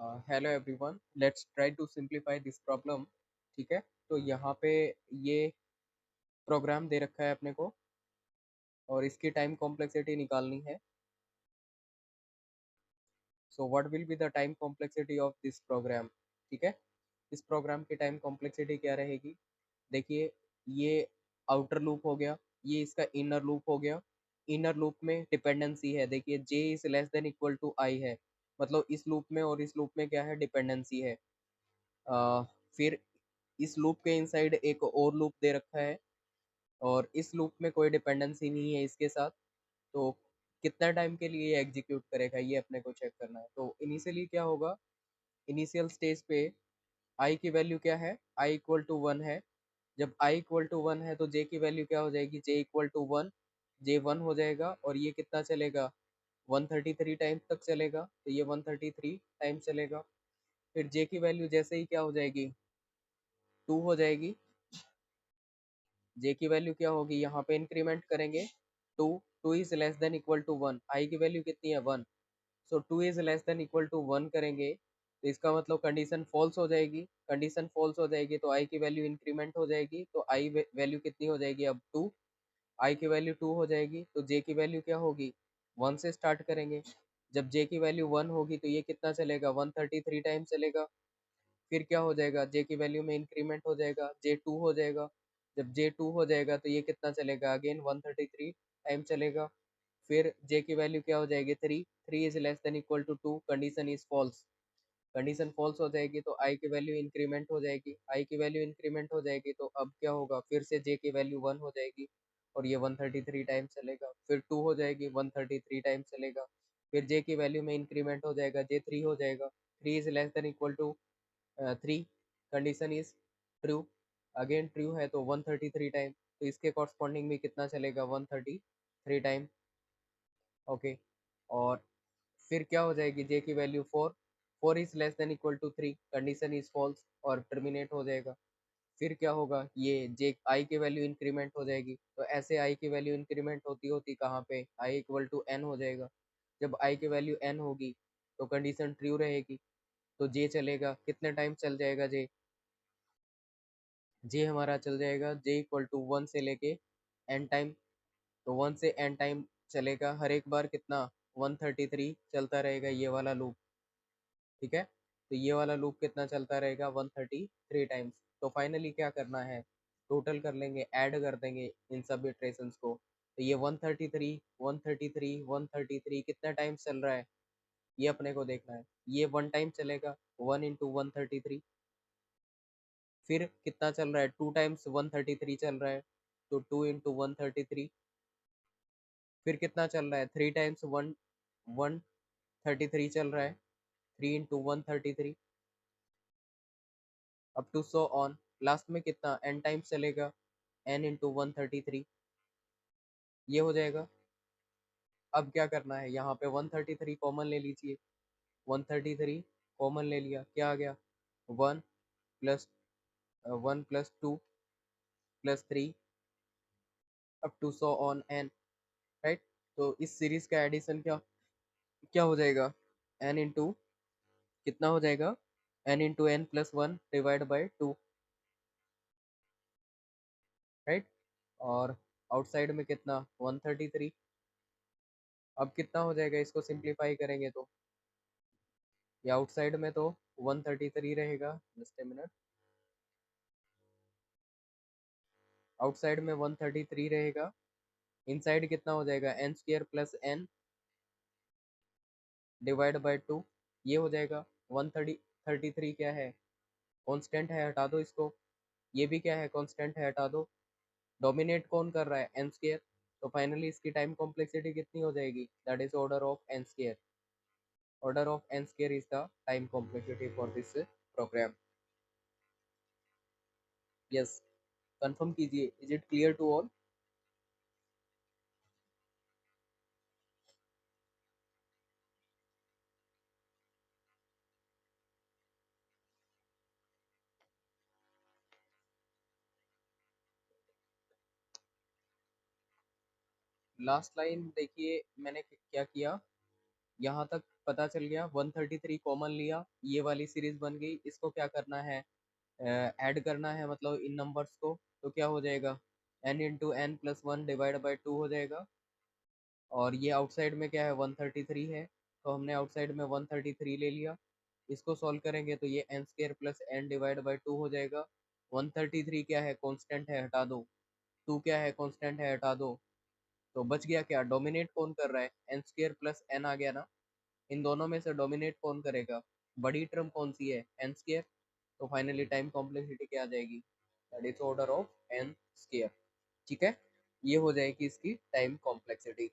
Hello everyone, let's try to simplify this problem. ठीक है, तो यहाँ पे ये प्रोग्राम दे रखा है अपने को और इसकी टाइम कॉम्प्लेक्सिटी निकालनी है। So what will be the time complexity of this program. ठीक है, इस प्रोग्राम की टाइम कॉम्प्लेक्सिटी क्या रहेगी। देखिए, ये आउटर लूप हो गया, ये इसका इनर लूप हो गया। इनर लूप में डिपेंडेंसी है, देखिए j is less than equal to i है, मतलब इस लूप में और इस लूप में क्या है, डिपेंडेंसी है। फिर इस लूप के इनसाइड एक और लूप दे रखा है और इस लूप में कोई डिपेंडेंसी नहीं है इसके साथ। तो कितना टाइम के लिए एग्जीक्यूट करेगा ये अपने को चेक करना है। तो इनिशियली क्या होगा, इनिशियल स्टेज पे i की वैल्यू क्या है, i इक्वल टू 1 है। जब i इक्वल टू 1 है तो j की वैल्यू क्या हो जाएगी, j इक्वल टू 1, j 1 हो जाएगा और ये कितना चलेगा, 133 टाइम्स तक चलेगा। तो ये 133 टाइम्स चलेगा। फिर j की वैल्यू जैसे ही क्या हो जाएगी, 2 हो जाएगी। j की वैल्यू क्या होगी, यहाँ पे इंक्रीमेंट करेंगे, 2, 2 is less than equal to 1, i की वैल्यू कितनी है 1। So 2 is less than equal to 1 करेंगे तो इसका मतलब कंडीशन फॉल्स हो जाएगी। कंडीशन फॉल्स हो जाएगी तो i की वैल्यू इंक्रीमेंट हो जाएगी, तो i वैल्यू कितनी हो जाएगी अब 2, i की वैल्यू 2 हो जाएगी। तो j की वैल्यू क्या होगी, 1 से स्टार्ट करेंगे। जब j की वैल्यू 1 होगी तो ये कितना चलेगा, 133 टाइम चलेगा। फिर क्या हो जाएगा, j की वैल्यू में इंक्रीमेंट हो जाएगा, j 2 हो जाएगा। जब j 2 हो जाएगा तो ये कितना चलेगा, अगेन 133 टाइम चलेगा। फिर j की वैल्यू क्या हो जाएगी, 3, 3 is less than equal to 2, condition is false. Condition false हो जाएगी तो i की वैल्यू इंक्रीमेंट हो जाएगी, i की वैल्यू इंक्रीमेंट हो जाएगी तो अब क्या होगा, फिर से j की वैल्यू 1 हो जाएगी और ये 133 टाइम चलेगा। फिर 2 हो जाएगी, 133 टाइम चलेगा। फिर j की वैल्यू में इंक्रीमेंट हो जाएगा, j 3 हो जाएगा, 3 is less than equal to 3, condition is true. Again true है तो 133 टाइम, तो इसके कॉरस्पॉन्डिंग में कितना चलेगा, 133 टाइम। ओके, और फिर क्या हो जाएगी, j की value 4, 4 is less than equal to 3, condition is false और टर्मिनेट हो जाएगा। फिर क्या होगा, ये j i की वैल्यू इंक्रीमेंट हो जाएगी। तो ऐसे i की वैल्यू इंक्रीमेंट होती होती कहाँ पे, i इक्वल टू n हो जाएगा। जब i की वैल्यू n होगी तो कंडीशन ट्रू रहेगी, तो j चलेगा, कितने टाइम चल जाएगा j हमारा चल जाएगा, j इक्वल टू 1 से लेके n टाइम। तो 1 से n टाइम चलेगा, हर एक बार कितना, 133 चलता रहेगा ये वाला लूप। ठीक है, तो ये वाला लूप कितना चलता रहेगा, 133 टाइम्स। तो फाइनली क्या करना है, टोटल कर लेंगे, ऐड कर देंगे इन सब इटरेशंस को। तो ये 133 133 133 कितना टाइम चल रहा है, ये अपने को देखना है। ये 1 टाइम चलेगा, 1 इंटू 133। फिर कितना चल रहा है, 2 टाइम्स 133 चल रहा है, तो 2 इंटू 133। फिर कितना चल रहा है, 3 टाइम्स 133 चल रहा है, 3 into 133, up to so on. Last में कितना n टाइम्स चलेगा, n इंटू 133, ये हो जाएगा। अब क्या करना है, यहाँ पे 133 कॉमन ले लीजिए, 133 कॉमन ले लिया, क्या आ गया, 1 plus 1 plus 2 plus 3 up to so on n, right. तो इस सीरीज का एडिशन क्या क्या हो जाएगा, n इंटू कितना हो जाएगा, n into n plus 1 divide by 2, right. और आउटसाइड में कितना, 133। अब कितना हो जाएगा, इसको सिंप्लीफाई करेंगे तो ये आउटसाइड में तो 133 रहेगा, जस्ट ए मिनट, आउटसाइड में 133 रहेगा, इनसाइड कितना हो जाएगा, n square plus n divide by 2, ये हो जाएगा। 133 क्या है, कांस्टेंट है, हटा दो इसको। ये भी क्या है, कांस्टेंट है, हटा दो। डोमिनेट कौन कर रहा है, n स्क्वायर। तो फाइनली इसकी टाइम कॉम्प्लेक्सिटी कितनी हो जाएगी, that is order of n square. Order of n square is the time complexity for this program. Yes, confirm कीजिए, is it clear to all. Last line देखिए, मैंने क्या किया, यहाँ तक पता चल गया, 133 कॉमन लिया, ये वाली सीरीज बन गई। इसको क्या करना है, ऐड करना है मतलब इन नंबर्स को, तो क्या हो जाएगा, n into N plus one divide by two हो जाएगा। और ये आउटसाइड में क्या है, 133 है, तो हमने आउटसाइड में 133 ले लिया। इसको सॉल्व करेंगे तो ये N square plus N divide by two हो जाएगा। 133 क्या है, कांस्टेंट है, हटा दो। टू क्या है, कांस्टेंट है, हटा दो। तो बच गया क्या, डोमिनेट कौन कर रहा है, एन स्केयर प्लस एन आ गया ना। इन दोनों में से डोमिनेट कौन करेगा, बड़ी टर्म कौन सी है, एन स्केयर। तो फाइनली टाइम कॉम्प्लेक्सिटी क्या आ जाएगी, that is order of N square. ठीक है, ये हो जाएगी इसकी time complexity.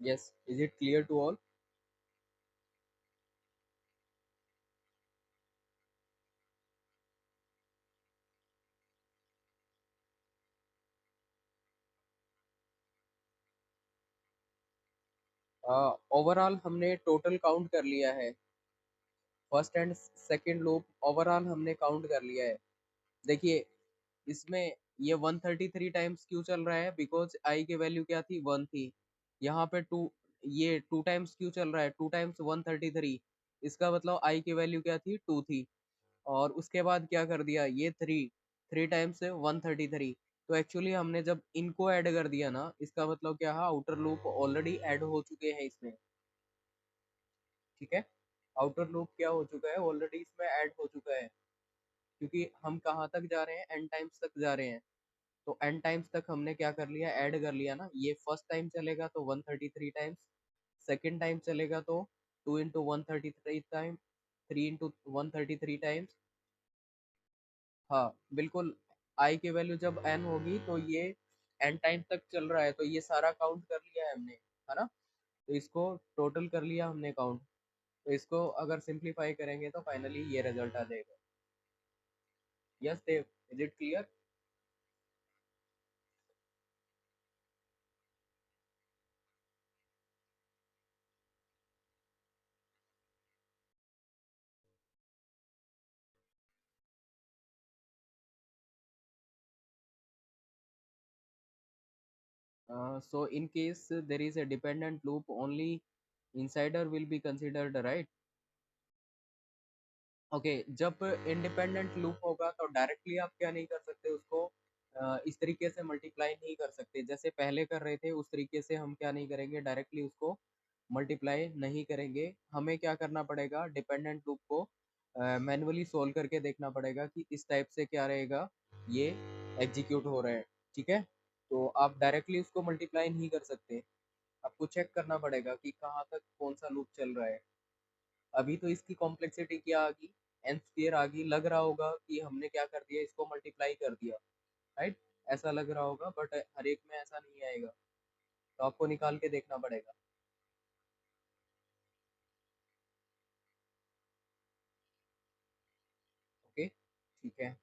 Yes, is it clear to all? Overall हमने टोटल काउंट कर लिया है, first and second loop overall हमने काउंट कर लिया है। देखिए, इसमें ये 133 टाइम्स क्यों चल रहा है, बिकॉज आई की वैल्यू क्या थी, 1 थी। यहाँ पे टू, ये टू टाइम्स क्यों चल रहा है, टू टाइम्स 133, इसका मतलब आई की वैल्यू क्या थी, 2 थी। और उसके बाद क्या कर दिया, ये थ्री, थ्री टाइम्स 133। तो एक्चुअली हमने जब इनको ऐड कर दिया ना, इसका मतलब क्या है, आउटर लूप ऑलरेडी ऐड हो चुके हैं इसमें। ठीक है, आउटर लूप क्या हो चुका है, ऑलरेडी इसमें ऐड हो चुका है। क्योंकि हम कहाँ तक जा रहे हैं, एन टाइम्स तक जा रहे हैं। तो एन टाइम्स तक हमने क्या कर लिया, ऐड कर लिया ना। ये फर्स्ट टाइम चलेगा तो 133 टाइम्स, सेकेंड टाइम चलेगा तो 2 इंटू 133 टाइम, 3 इंटू 133 टाइम्स। हाँ बिल्कुल, आई की वैल्यू जब एन होगी तो ये एन टाइम तक चल रहा है, तो ये सारा काउंट कर लिया है हमने, है ना। तो इसको टोटल कर लिया हमने काउंट। तो इसको अगर सिंप्लीफाई करेंगे तो फाइनली ये रिजल्ट आ जाएगा। Yes Dev, is it clear? So in case there is a dependent loop, only insider will be considered, right? Okay, जब इंडिपेंडेंट लूप होगा तो डायरेक्टली आप क्या नहीं कर सकते उसको, इस तरीके से मल्टीप्लाई नहीं कर सकते जैसे पहले कर रहे थे, उस तरीके से हम क्या नहीं करेंगे, डायरेक्टली उसको मल्टीप्लाई नहीं करेंगे। हमें क्या करना पड़ेगा, डिपेंडेंट लूप को मैन्युअली सोल्व करके देखना पड़ेगा कि इस टाइप से क्या रहेगा, ये एग्जीक्यूट हो रहा है। ठीक है, तो आप डायरेक्टली उसको मल्टीप्लाई नहीं कर सकते, आपको चेक करना पड़ेगा कि कहाँ तक कौन सा लूप चल रहा है। अभी तो इसकी कॉम्प्लेक्सिटी क्या आ गई, एन स्क्वायर आ गई। लग रहा होगा कि हमने क्या कर दिया, इसको मल्टीप्लाई कर दिया, राइट, ऐसा लग रहा होगा, बट हर एक में ऐसा नहीं आएगा। तो आपको निकाल के देखना पड़ेगा। ओके, ठीक है।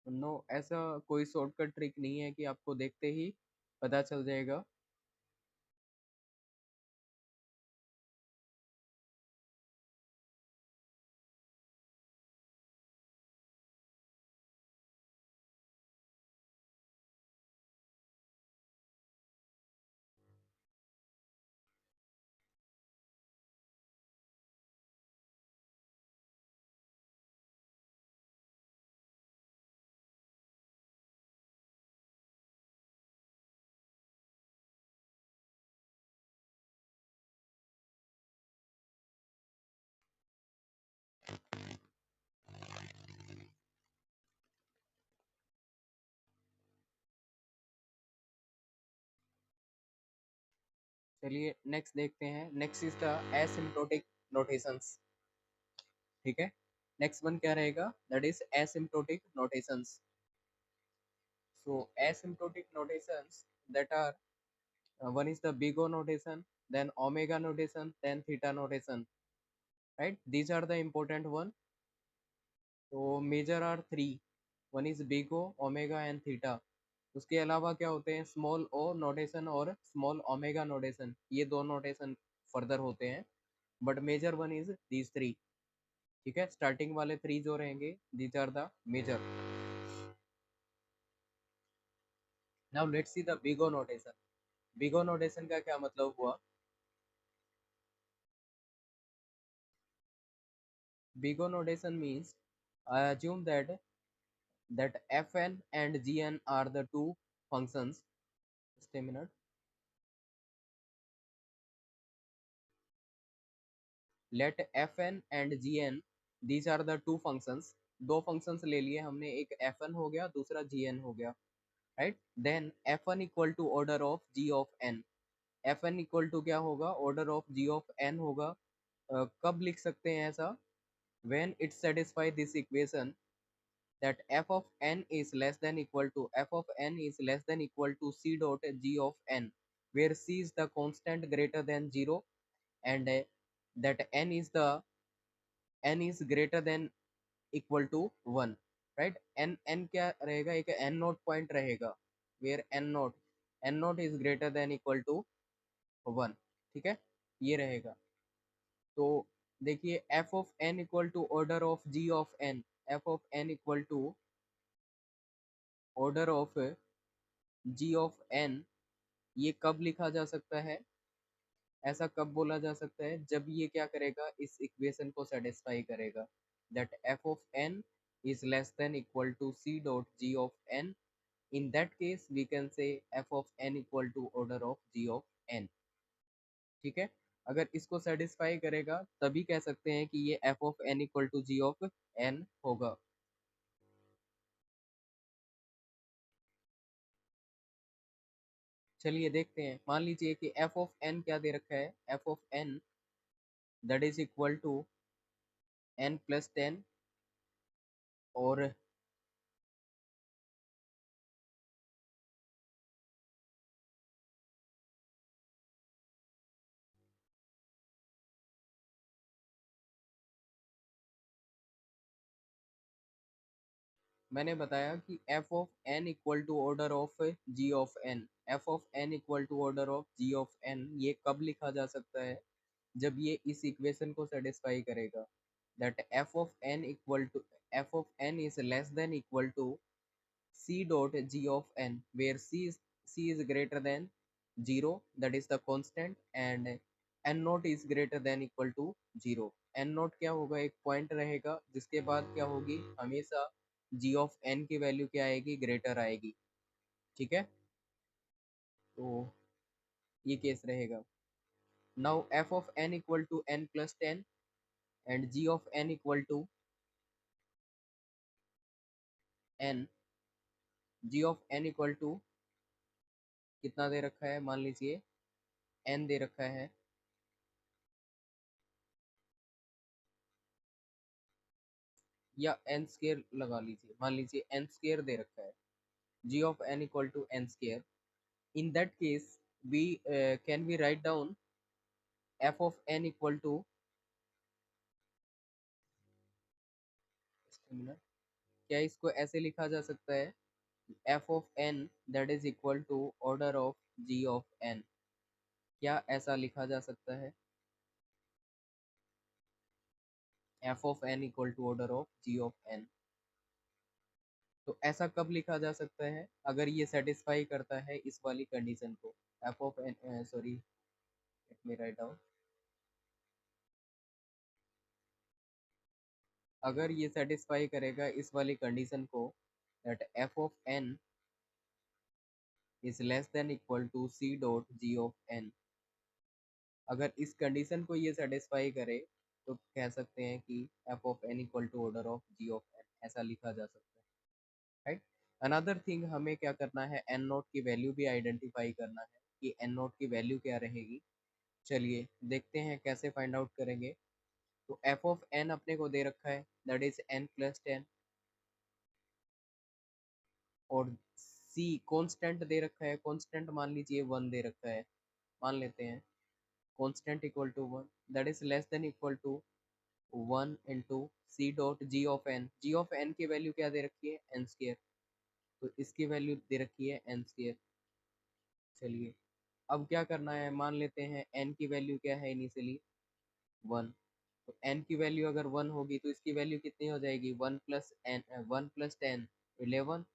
नो, ऐसा कोई शॉर्टकट ट्रिक नहीं है कि आपको देखते ही पता चल जाएगा। चलिए नेक्स्ट देखते हैं। Next is the asymptotic notations. ठीक है, नेक्स्ट वन क्या रहेगा, that is asymptotic notations. So asymptotic notations that are one is the big O notation, then omega notation, then theta notation, right? These are the important one. So major are three, one is big O, omega and theta. उसके अलावा क्या होते हैं, small O notation और small omega notation, ये दो notation further होते हैं, but major one is these three. ठीक है, स्टार्टिंग वाले थ्री जो रहेंगे, these are the major. Now let's see the big O notation. Big O notation का क्या मतलब हुआ? Big O notation means I assume that fn and gn are the two functions. Just a minute. Let fn and gn, these are the two functions. दो functions ले लिए हमने, एक fn हो गया, दूसरा gn हो गया, right? Then f1 equal to order of g of n. fn equal to क्या होगा, order of g of n होगा। कब लिख सकते हैं ऐसा? When it satisfy this equation that f of n is less than equal to c dot g of n, where c is the constant greater than 0 and that n is greater than equal to 1, right? n क्या रहेगा, एक n note point रहेगा, where n note is greater than equal to 1। ठीक है, ये रहेगा। तो देखिए f of n equal to order of g of n, f of n equal to order of g of n, ये कब लिखा जा सकता है, ऐसा कब बोला जा सकता है, जब ये क्या करेगा, इस इक्वेशन को सेटिस्फाई करेगा, that f of n is less than equal to c dot g of n। in that case we can say f of n equal to order of g of n। ठीक है, अगर इसको satisfy करेगा तभी कह सकते हैं कि ये f of n equal to g of n होगा। चलिए देखते हैं, मान लीजिए कि f of n क्या दे रखा है, f of n that is equal to n plus 10 और मैंने बताया कि f of n equal to order of g of n, f of n equal to order of g of n, ये कब लिखा जा सकता है, जब ये इस इक्वेशन को सेटिस्फाई करेगा, that f of n equal to f of n is less than equal to c dot g of n, where c is greater than 0, that is the constant, and n naught is greater than equal to 0। n naught क्या होगा, एक point रहेगा जिसके बाद क्या होगी, हमेशा g of n की वैल्यू क्या आएगी, ग्रेटर आएगी। ठीक है, तो ये केस रहेगा। Now f of n equal to n plus 10 and g of n equal to n, g of n equal to कितना दे रखा है, मान लीजिए n दे रखा है, या n स्केयर लगा लीजिए, मान लीजिए n स्केयर दे रखा है, g of n equal to n square। in that case we can we write down f of n equal to, क्या इसको ऐसे लिखा जा सकता है, f of n that is equal to order of g of n, क्या ऐसा लिखा जा सकता है, f of n equal to order of g of n? तो ऐसा कब लिखा जा सकता है, अगर ये सेटिस्फाई करता है इस वाली कंडीशन को, f of n sorry let me write down, अगर ये सेटिस्फाई करेगा इस वाली कंडीशन को, that f of n is less than equal to c dot g of n, अगर इस कंडीशन को ये सेटिस्फाई करे तो कह सकते हैं कि f of n equal to order of g of n, ऐसा लिखा जा सकता है, राइट। अनदर थिंग, हमें क्या करना है, n नोट की वैल्यू भी आइडेंटिफाई करना है कि एन नोट की वैल्यू क्या रहेगी। चलिए देखते हैं कैसे फाइंड आउट करेंगे। तो एफ ऑफ एन अपने को दे रखा है, दैट इज एन प्लस 10, और सी कांस्टेंट दे रखा है, कांस्टेंट मान लीजिए 1 दे रखा है, मान लेते हैं constant equal to 1, that is less than equal to 1 into C dot ji of N. G of N की वैल्यू क्या दे रखी है, एन स्केयर, तो इसकी वैल्यू दे रखी है एन स्केयर। चलिए अब क्या करना है, मान लेते हैं n की वैल्यू क्या है इनिशियली 1, तो n की वैल्यू अगर 1 होगी तो इसकी वैल्यू कितनी हो जाएगी, 1 प्लस 10 11,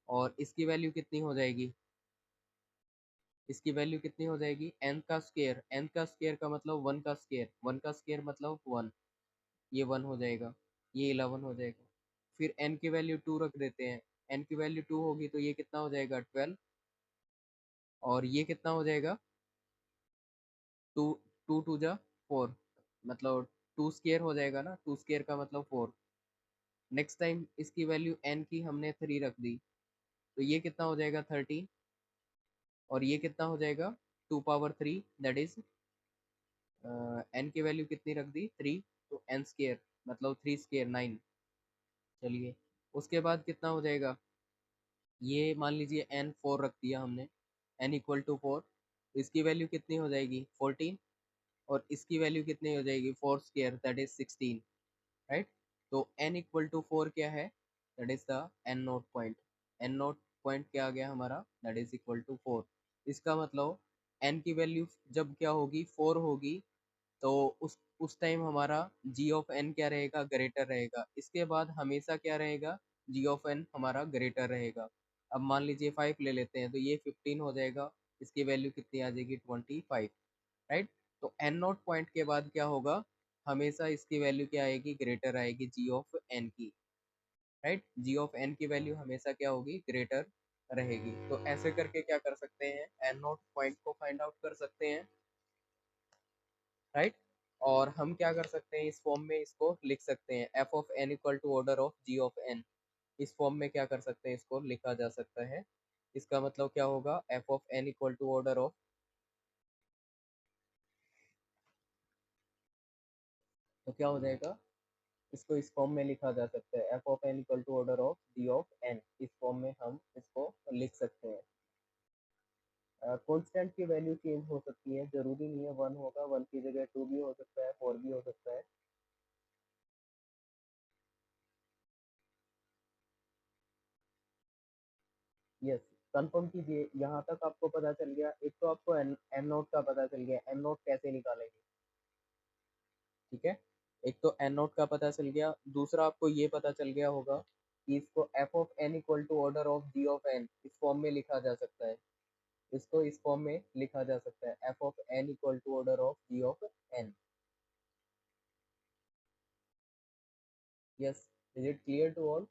और इसकी वैल्यू कितनी हो जाएगी, इसकी वैल्यू कितनी हो जाएगी n का स्क्वायर, n का स्क्वायर का मतलब 1 का स्क्वायर, 1 का स्क्वायर मतलब 1, ये 1 हो जाएगा, ये 11 हो जाएगा। फिर n की वैल्यू 2 रख देते हैं, n की वैल्यू 2 होगी तो ये कितना हो जाएगा 12, और ये कितना हो जाएगा 2, 2 टू जा 4, मतलब 2 स्क्वायर हो जाएगा ना, 2 स्क्वायर का मतलब 4। नेक्स्ट टाइम इसकी वैल्यू n की हमने 3 रख दी, तो ये कितना हो जाएगा 13, और ये कितना हो जाएगा 2 पावर 3, दैट इज n की वैल्यू कितनी रख दी 3, तो n स्क्वायर मतलब 3 स्क्वायर 9। चलिए उसके बाद कितना हो जाएगा, ये मान लीजिए n 4 रख दिया हमने, n इक्वल टू 4, इसकी वैल्यू कितनी हो जाएगी 14, और इसकी वैल्यू कितनी हो जाएगी 4 स्क्वायर दैट इज 16, राइट। तो n इक्वल टू 4 क्या है, that is the n note point, n note point क्या आ गया हमारा, दैट इज इक्वल टू 4। इसका मतलब n की वैल्यू जब क्या होगी 4 होगी, तो उस टाइम हमारा g ऑफ n क्या रहेगा, ग्रेटर रहेगा। इसके बाद हमेशा क्या रहेगा, g ऑफ n हमारा ग्रेटर रहेगा। अब मान लीजिए 5 ले लेते हैं, तो ये 15 हो जाएगा, इसकी वैल्यू कितनी आ जाएगी 25, राइट। तो एन नॉट पॉइंट के बाद क्या होगा, हमेशा इसकी वैल्यू क्या आएगी, ग्रेटर आएगी जी ऑफ एन की, राइट। जी ऑफ एन की वैल्यू हमेशा क्या होगी, ग्रेटर रहेगी। तो ऐसे करके क्या कर सकते हैं, एन नॉट पॉइंट को फाइंड आउट कर सकते हैं, राइट। और हम क्या कर सकते हैं, इस फॉर्म में इसको लिख सकते हैं, F of N equal to order of ji of N. इस फॉर्म में क्या कर सकते हैं, इसको लिखा जा सकता है। इसका मतलब क्या होगा, F of N equal to order of, तो क्या हो जाएगा, इसको इस फॉर्म में लिखा जा सकता है, F of N equal to order of ji of N. इस फॉर्म में हम इसको लिख सकते हैं। कांस्टेंट की वैल्यू चेंज हो सकती है, जरूरी नहीं है 1 होगा, 1 की जगह 2 भी हो सकता है, 4 भी हो सकता है। यस, कंफर्म कीजिए, यहाँ तक आपको पता चल गया। एक तो आपको एन एन नोट का पता चल गया, एन नोट कैसे निकालेंगे, ठीक है। एक तो एन नोट का पता चल गया, दूसरा आपको ये पता चल गया होगा कि इसको F of N equal to order of ji of N इस फॉर्म में लिखा जा सकता है। इसको इस फॉर्म में लिखा जा सकता है, F of N equal to order of ji of N. Yes, is it clear to all?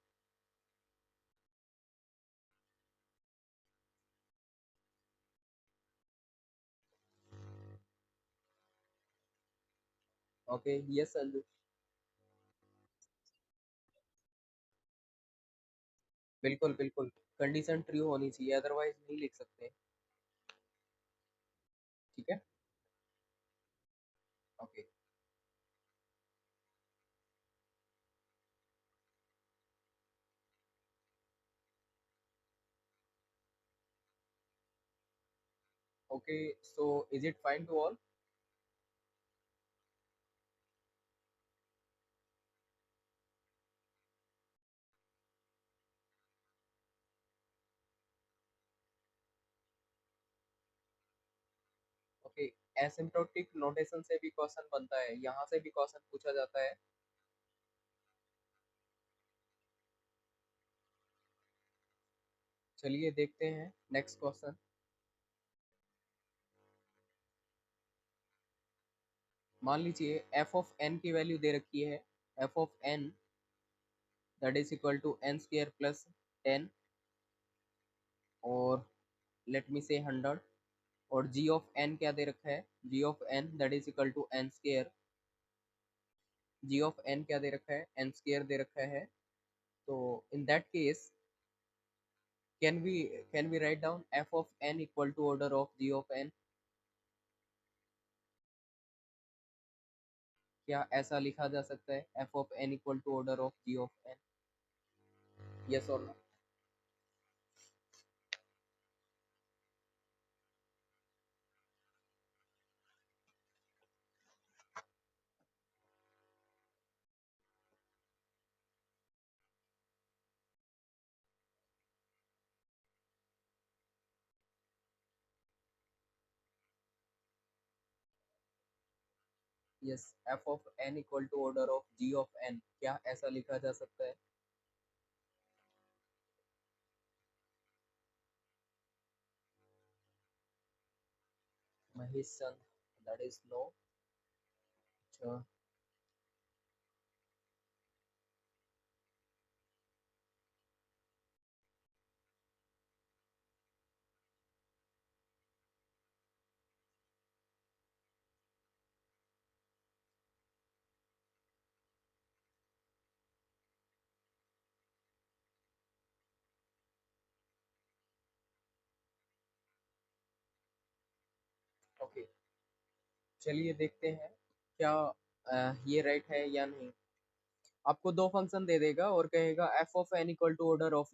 Okay, yes Sanju, बिल्कुल बिल्कुल, कंडीशन ट्रू होनी चाहिए, अदरवाइज नहीं लिख सकते, ठीक है। Okay okay, so is it fine to all? Okay, asymptotic notation से भी क्वेश्चन बनता है, यहाँ से भी क्वेश्चन पूछा जाता है। चलिए देखते हैं नेक्स्ट क्वेश्चन। मान लीजिए एफ ऑफ एन की वैल्यू दे रखी है, F of N that is equal to N square plus 10, और लेट मी से 100, और जी ऑफ एन क्या दे रखा है, G of N that is equal to N square, G of N क्या दे रखा है, एन स्क्वायर दे रखा है। तो in that case can we write down f of n equal to order of g of n? क्या ऐसा लिखा जा सकता है f of n equal to order of g of n? Yes or no? Yes, f of n equal to order of g of n, क्या ऐसा लिखा जा सकता है? महेश चंद, that is no. अच्छा, ओके, चलिए देखते हैं क्या ये राइट है या नहीं। आपको दो फंक्शन दे देगा और कहेगा f of n equal to order of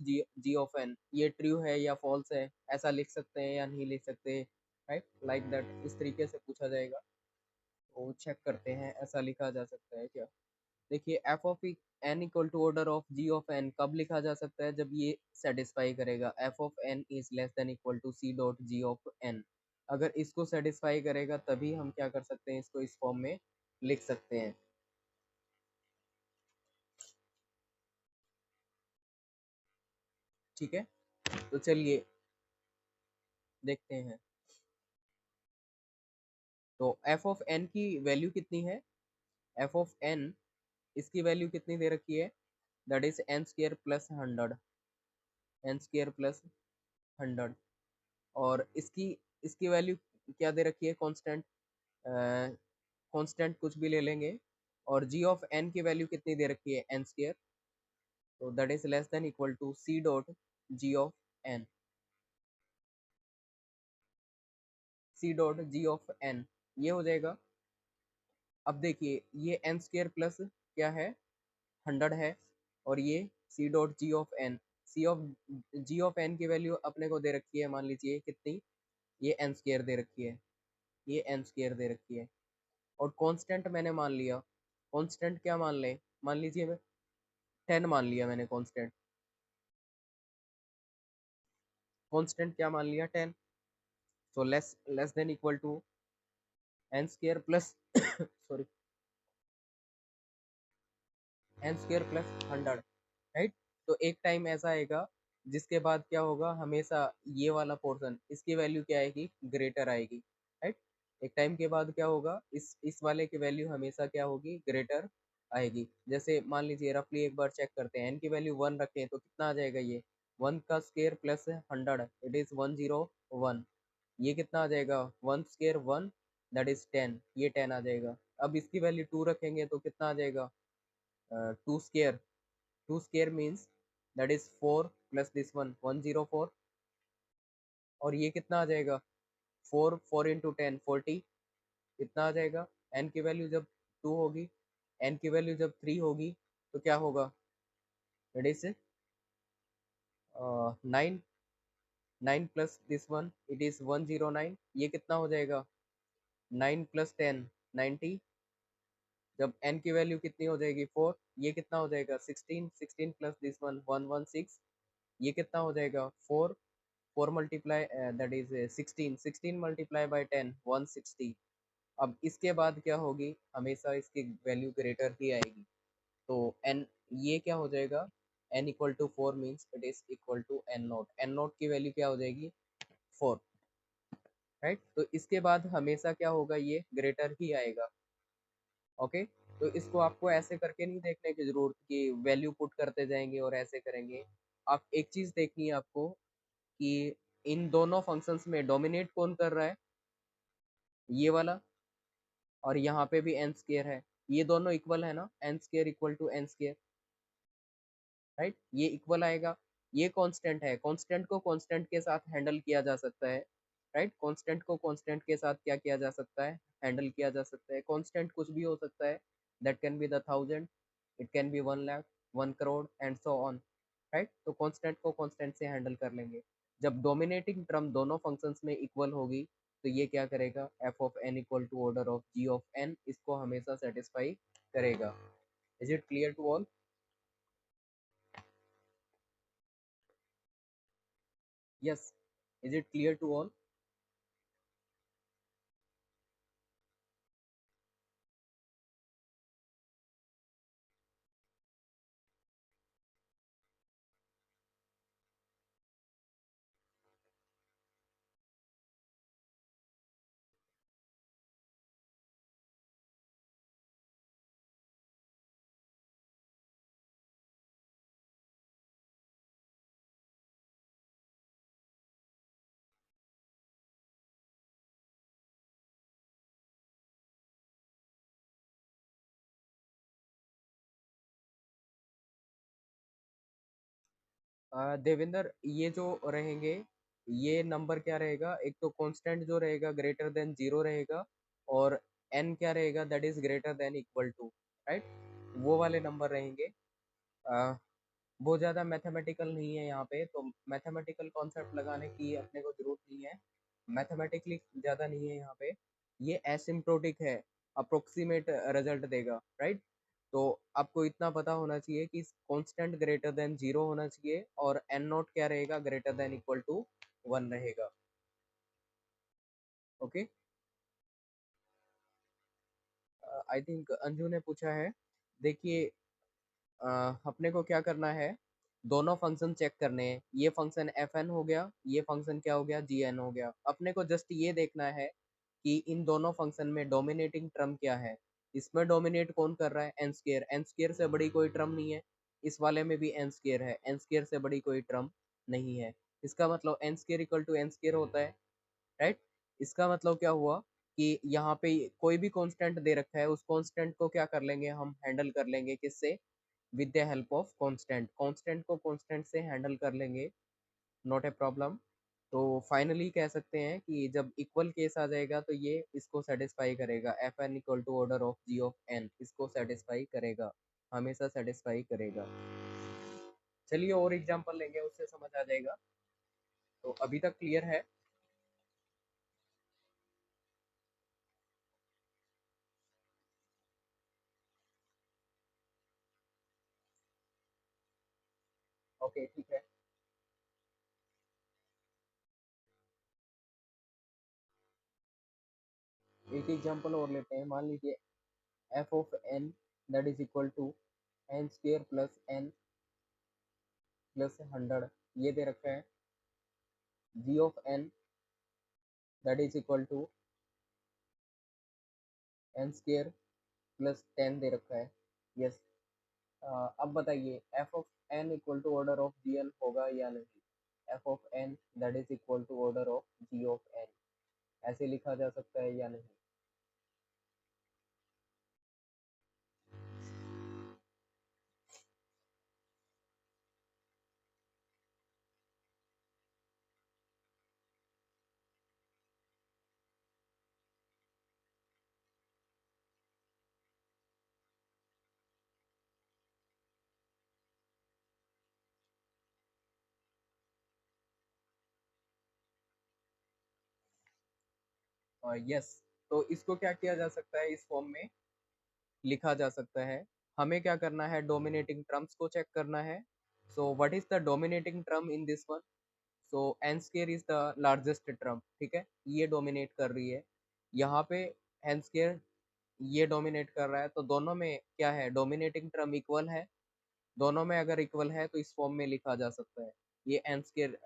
g of n, ये ट्रू है या फॉल्स है, ऐसा लिख सकते हैं या नहीं लिख सकते, राइट, लाइक दैट, इस तरीके से पूछा जाएगा। तो चेक करते हैं ऐसा लिखा जा सकता है क्या। देखिए f of n equal to order of g of n कब लिखा जा सकता है, जब ये सेटिस्फाई करेगा f of n is less than equal to c dot g of n। अगर इसको सेटिस्फाई करेगा तभी हम क्या कर सकते हैं, इसको इस फॉर्म में लिख सकते हैं। ठीक है, तो चलिए देखते हैं। तो f ऑफ n की वैल्यू कितनी है, f ऑफ n, इसकी वैल्यू कितनी दे रखी है, that is n square plus 100, n square plus 100। और इसकी इसकी वैल्यू क्या दे रखी है, कांस्टेंट, कांस्टेंट कुछ भी ले लेंगे। और g ऑफ n की वैल्यू कितनी दे रखी है, n स्क्वायर, तो that is less than equal to c dot g of n, c dot g of n, ये हो जाएगा। अब देखिए ये n स्क्वायर प्लस क्या है, 100 है, और ये c dot g of n, c of g of n की वैल्यू अपने को दे रखी है, मान लीजिए कितनी, ये n स्क्वायर दे रखी है, ये n स्क्वायर दे रखी है। और कांस्टेंट मैंने मान लिया, कांस्टेंट क्या मान ले, मान लीजिए मैं 10 मान लिया मैंने कांस्टेंट, कांस्टेंट क्या मान लिया, 10। तो less less than equal to n square plus sorry, n square plus 100, right. तो एक टाइम ऐसा आएगा जिसके बाद क्या होगा, हमेशा ये वाला पोर्शन, इसकी वैल्यू क्या आएगी, ग्रेटर आएगी, राइट। एक टाइम के बाद क्या होगा, इस वाले की वैल्यू हमेशा क्या होगी, ग्रेटर आएगी। जैसे मान लीजिए रफली एक बार चेक करते हैं, n की वैल्यू 1 रखें तो कितना आ जाएगा, ये 1 का स्क्वायर प्लस 100, इट इज 101। ये कितना आ जाएगा, 1 स्क्वायर 1, दैट इज 10, ये 10 आ जाएगा। अब इसकी वैल्यू 2 रखेंगे तो कितना आ जाएगा, 2 square, 2 square means that is 4 plus this one 104। और ये कितना आ जाएगा, 4 4 इंटू 10 40, कितना आ जाएगा। n की वैल्यू जब 2 होगी, n की वैल्यू जब 3 होगी तो क्या होगा, that is 9, 9 plus this one it is 109, ये कितना हो जाएगा, 9 प्लस 10 90। जब n की वैल्यू कितनी हो जाएगी 4, ये कितना हो जाएगा 16, 16 प्लस दिस वन 116, ये कितना हो जाएगा 4, 4 multiply that is 16, 16 multiply by 10 160। अब इसके बाद क्या होगी, हमेशा इसकी वैल्यू ग्रेटर ही आएगी। तो n, ये क्या हो जाएगा, n equal to 4 means it is equal to n naught, n naught की वैल्यू क्या हो जाएगी 4, राइट। तो इसके बाद हमेशा क्या होगा, ये ग्रेटर ही आएगा, ओके। तो इसको आपको ऐसे करके नहीं देखने की जरूरत कि वैल्यू पुट करते जाएंगे और ऐसे करेंगे। आप एक चीज देखनी है आपको कि इन दोनों फंक्शंस में डोमिनेट कौन कर रहा है, ये वाला, और यहाँ पे भी एन स्केयर है, ये दोनों इक्वल है ना, N square equal to N square, right, ये इक्वल आएगा। ये कांस्टेंट है, कांस्टेंट को कांस्टेंट के साथ हैंडल किया जा सकता है, राइट। कांस्टेंट को कांस्टेंट के साथ क्या किया जा सकता है, हैंडल किया जा सकता है। कांस्टेंट कुछ भी हो सकता है, that can be the 1000, it can be 1 lakh, 1 crore and so on, right. तो कांस्टेंट को कांस्टेंट से हैंडल कर लेंगे। जब डोमिनेटिंग टर्म दोनों फंक्शंस में इक्वल होगी तो ये क्या करेगा, F of N equal to order of ji of N, इसको हमेशा सेटिस्फाई करेगा। Is it clear to all? Yes, is it clear to all? Devendra, ये जो रहेंगे, ये नंबर क्या रहेगा, एक तो कांस्टेंट जो रहेगा ग्रेटर देन जीरो रहेगा, और एन क्या रहेगा, that is greater than equal to, right. वो वाले नंबर रहेंगे। अ, बहुत ज़्यादा मैथमेटिकल नहीं है यहाँ पे, तो मैथमेटिकल कॉन्सेप्ट लगाने की अपने को जरूरत नहीं है। मैथमेटिकली ज़्यादा नहीं है यहाँ पे, ये एसिम्प्टोटिक है, अप्रोक्सीमेट रिजल्ट देगा, राइट। तो आपको इतना पता होना चाहिए कि कांस्टेंट ग्रेटर देन जीरो होना चाहिए, और एन नॉट क्या रहेगा, ग्रेटर देन इक्वल टू 1 रहेगा। ओके, आई थिंक अंजू ने पूछा है। देखिए, अ, अपने को क्या करना है, दोनों फंक्शन चेक करने हैं। ये फंक्शन एफ एन हो गया, ये फंक्शन क्या हो गया, जी एन हो गया। अपने को जस्ट ये देखना है कि इन दोनों फंक्शन में डोमिनेटिंग टर्म क्या है। इसमें डोमिनेट कौन कर रहा है, एन स्केयर, एन स्केयर से बड़ी कोई टर्म नहीं है। इस वाले में भी एन स्केयर है, एन स्केयर से बड़ी कोई टर्म नहीं है। इसका मतलब N square equal to N square होता है, राइट। इसका मतलब क्या हुआ कि यहाँ पे कोई भी कांस्टेंट दे रखा है, उस कांस्टेंट को क्या कर लेंगे, हम हैंडल कर लेंगे किससे, with the help of constant. Constant को कांस्टेंट से हैंडल कर लेंगे, नॉट ए प्रॉब्लम। तो फाइनली कह सकते हैं कि जब इक्वल केस आ जाएगा तो ये इसको सेटिस्फाई करेगा, F N equal to order of ji of N, इसको सेटिस्फाई करेगा, हमेशा सेटिस्फाई करेगा। चलिए और एग्जांपल लेंगे, उससे समझ आ जाएगा। तो अभी तक क्लियर है? ओके, ठीक है। एक एग्जांपल और लेते हैं। मान लीजिए F of N that is equal to N square plus N plus 100, ये दे रखा है। G of N that is equal to N square plus 10 दे रखा है। यस। अब बताइए F of N equal to order of G N होगा या नहीं। F of N that is equal to order of ji of N, ऐसे लिखा जा सकता है या नहीं। यस। तो इसको क्या किया जा सकता है, इस फॉर्म में लिखा जा सकता है। हमें क्या करना है, डोमिनेटिंग टर्म्स को चेक करना है। So what is the dominating term in this one? So N square is the largest term, ठीक है, ये डोमिनेट कर रही है यहाँ पे। एन स्केयर ये डोमिनेट कर रहा है, तो दोनों में क्या है, डोमिनेटिंग टर्म इक्वल है। दोनों में अगर इक्वल है तो इस फॉर्म में लिखा जा सकता है। ये N square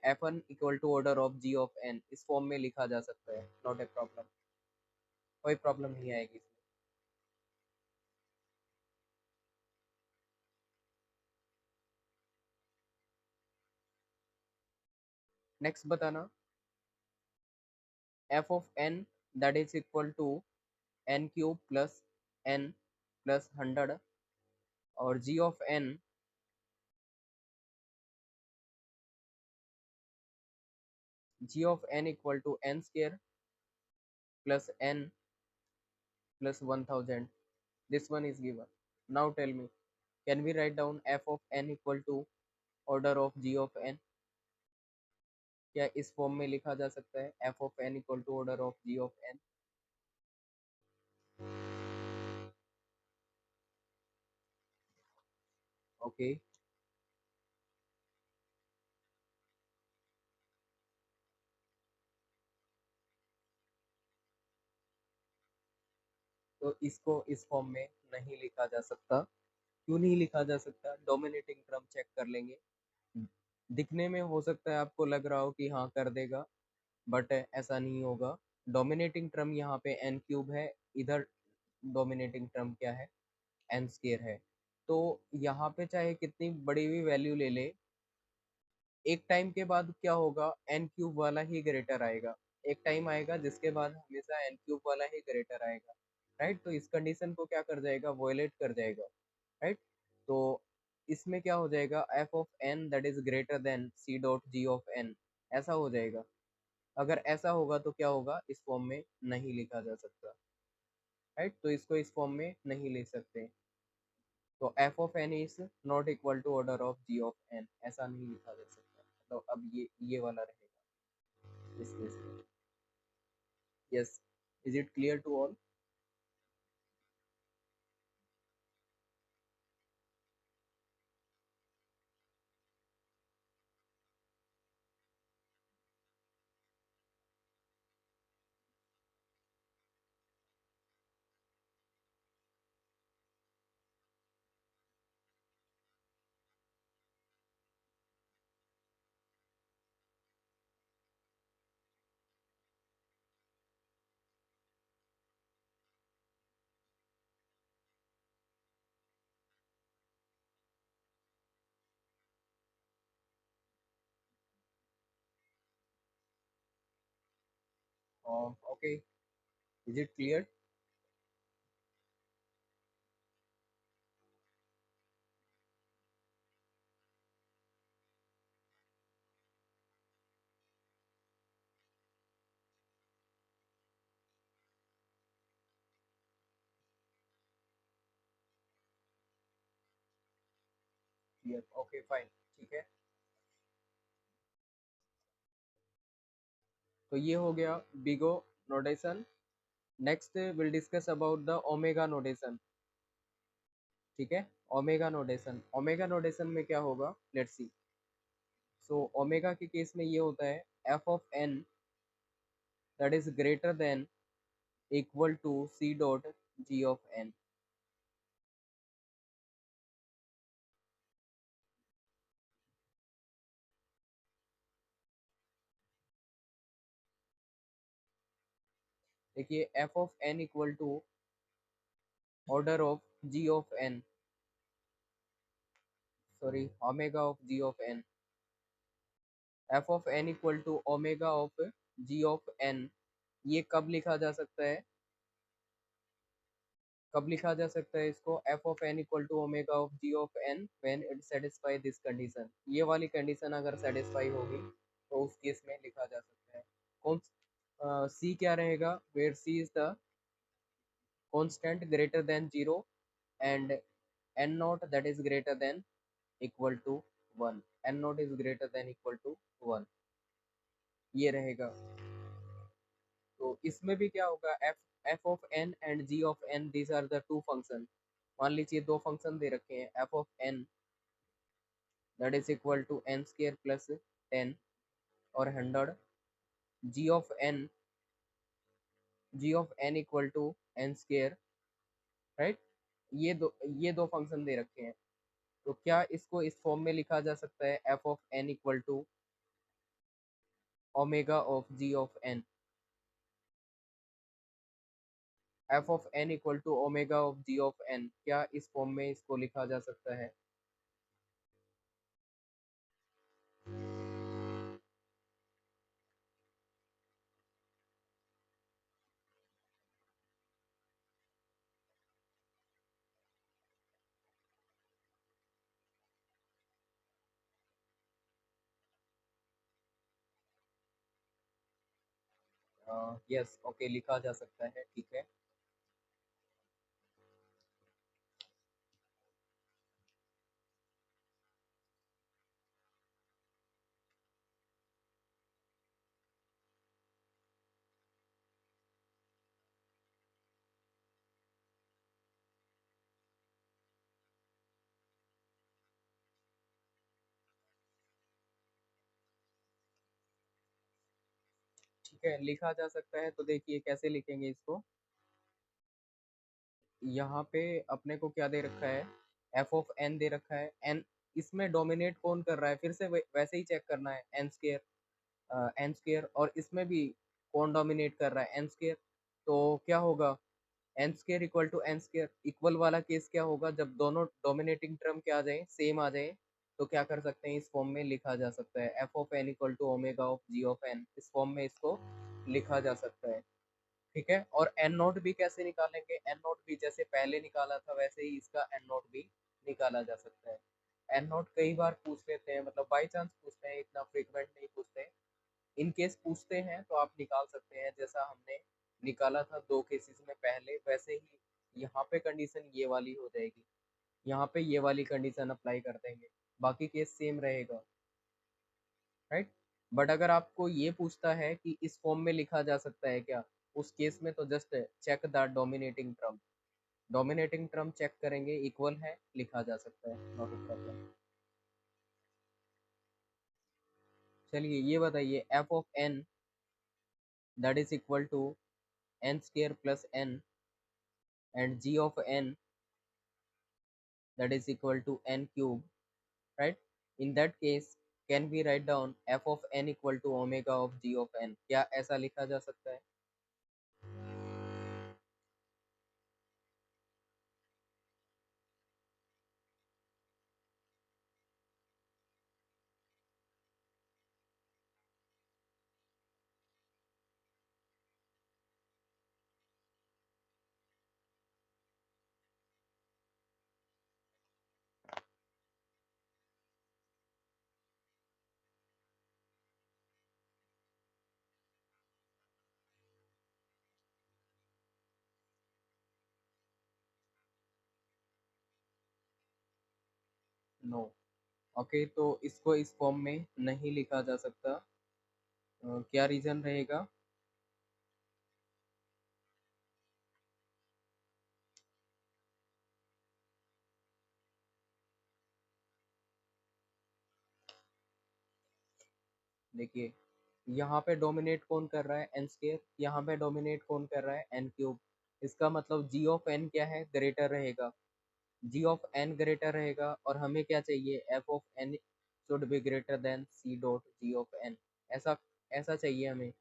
F N equal to order of ji of N, इस फॉर्म में लिखा जा सकता है, नॉट ए प्रॉब्लम, कोई प्रॉब्लम नहीं आएगी इसमें। नेक्स्ट बताना, F of N that is equal to N cube plus N plus 100, और G of N g of n equal to n square plus n plus 1000. This one is given. Now tell me, can we write down f of n equal to order of g of n? क्या इस form में लिखा जा सकता है f of n equal to order of g of n? Okay, तो इसको इस फॉर्म में नहीं लिखा जा सकता। क्यों नहीं लिखा जा सकता? डोमिनेटिंग टर्म चेक कर लेंगे। दिखने में हो सकता है आपको लग रहा हो कि हाँ कर देगा, बट ऐसा नहीं होगा। डोमिनेटिंग टर्म यहाँ पे n क्यूब है, इधर डोमिनेटिंग टर्म क्या है? n स्केयर है। तो यहाँ पे चाहे कितनी बड़ी भी वैल्यू ले ले, एक टाइम के बाद क्या होगा? n क्यूब वाला ही ग्रेटर आएगा। एक टाइम आएगा जिसके बाद हमेशा n क्यूब वाला ही ग्रेटर आएगा, राइट? तो इस कंडीशन को क्या कर जाएगा? वॉयलेट कर जाएगा, राइट? तो इसमें क्या हो जाएगा? f of n that is greater then c dot g of n, ऐसा हो जाएगा। अगर ऐसा होगा तो क्या होगा? इस फॉर्म में नहीं लिखा जा सकता, राइट? तो इसको इस फॉर्म में नहीं लिख सकते। तो f of n is not equal to order of g of n, ऐसा नहीं लिखा जा सकता। तो अब ये वाला रहेगा इस केस में। Yes, is it clear to all? Okay, is it clear? Clear, okay fine, ठीक है। तो ये हो गया big O notation. Next will discuss about the omega notation, ठीक है? ओमेगा नोटेशन, ओमेगा नोटेशन में क्या होगा? Let's see. सो ओमेगा के केस में ये होता है f of n that is greater than equal to c dot g of n। देखिए f of n equal to order of g of n, sorry omega of g of n। f of n equal to omega of g of n, ये कब लिखा जा सकता है? कब लिखा जा सकता है इसको? f of n equal to omega of g of n when it satisfy this condition. ये वाली कंडीशन अगर सेटिस्फाई होगी तो उस केस में लिखा जा सकता है। कौन c क्या रहेगा? Where c is the constant greater than 0 and n naught that is greater than equal to 1, n naught is greater than equal to 1, ये रहेगा। तो इसमें भी क्या होगा? f of n and g of n, these are the two function. मान लीजिए दो फंक्शन दे रखे हैं, f of n that is equal to n square plus 10 और 100, g of n equal to n square, right? ये दो function दे रखे हैं। तो क्या इसको इस फॉर्म में लिखा जा सकता है? f of n equal to omega of g of n, f of n equal to omega of g of n, क्या इस फॉर्म में इसको लिखा जा सकता है? यस ओके लिखा जा सकता है, ठीक है। ठीक है लिखा जा सकता है, तो देखिए कैसे लिखेंगे इसको। यहाँ पे अपने को क्या दे रखा है, एफ ऑफ एन दे रखा है, एन इसमें डोमिनेट कौन कर रहा है, फिर से वैसे ही चेक करना है, एन स्केयर, एन स्केयर, और इसमें भी कौन डोमिनेट कर रहा है, एन स्केयर। तो क्या होगा, N square equal to N square. Equal वाला केस क्या होगा, जब दोनों डोमिनेटिंग टर्म क्या आ जाए, सेम आ जाए, तो क्या कर सकते हैं, इस फॉर्म में लिखा जा सकता है, F of N equal to omega of ji of N, इस फॉर्म में इसको लिखा जा सकता है। ठीक है, और एन नोट भी कैसे निकालेंगे, एन नोट भी जैसे पहले निकाला था वैसे ही इसका एन नोट भी निकाला जा सकता है। एन नोट कई बार पूछ लेते हैं, मतलब बाई चांस पूछते हैं, इतना फ्रीक्वेंट नहीं पूछते। इन केस पूछते हैं तो आप निकाल सकते हैं, जैसा हमने निकाला था दो केसेस में पहले, वैसे ही यहाँ पे कंडीशन ये वाली हो जाएगी, यहाँ पे ये वाली कंडीशन अप्लाई कर देंगे, बाकी केस सेम रहेगा, राइट। बट अगर आपको ये पूछता है कि इस फॉर्म में लिखा जा सकता है क्या, उस केस में तो just check the dominating term, dominating term check करेंगे, इक्वल है, लिखा जा सकता है, नॉट अ प्रॉब्लम। चलिए ये बताइए, F of N that is equal to N square plus N and G of N that is equal to n cube, right? In that case, can we write down f of n equal to omega of g of n? क्या ऐसा लिखा जा सकता है? No. Okay तो इसको इस form में नहीं लिखा जा सकता। क्या रीजन रहेगा? देखिए यहाँ पे डोमिनेट कौन कर रहा है, एन स्केयर, यहाँ पे डोमिनेट कौन कर रहा है, एन क्यूब। इसका मतलब जी ऑफ एन क्या है, ग्रेटर रहेगा, जी ऑफ एन ग्रेटर रहेगा, और हमें क्या चाहिए, F of N should be greater than C dot ji of N, ऐसा ऐसा चाहिए हमें।